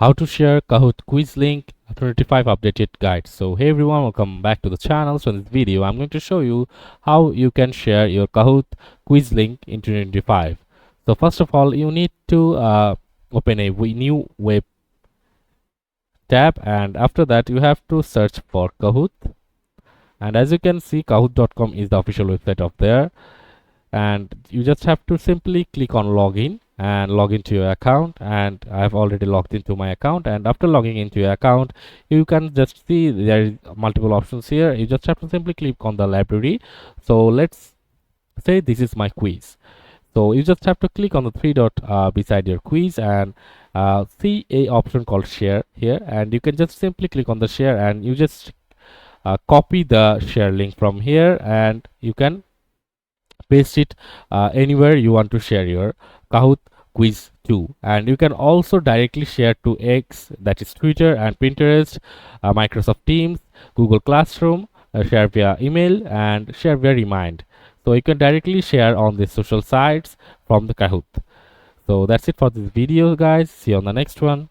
How to share Kahoot quiz link 25 updated guide. So hey everyone, welcome back to the channel. So in this video I'm going to show you how you can share your Kahoot quiz link in 2025. So first of all, you need to open a new web tab, and after that you have to search for Kahoot. And as you can see, kahoot.com is the official website of there, and you just have to simply click on login and log into your account. And I have already logged into my account, and after logging into your account you can just see there is multiple options here. You just have to simply click on the library. So let's say this is my quiz, so you just have to click on the three dot beside your quiz and see a option called share here, and you can just simply click on the share and you just copy the share link from here, and you can paste it anywhere you want to share your Kahoot quiz to. And you can also directly share to X, that is Twitter, and Pinterest, Microsoft Teams, Google Classroom, share via email, and share via Remind. So you can directly share on the social sites from the Kahoot. So that's it for this video, guys. See you on the next one.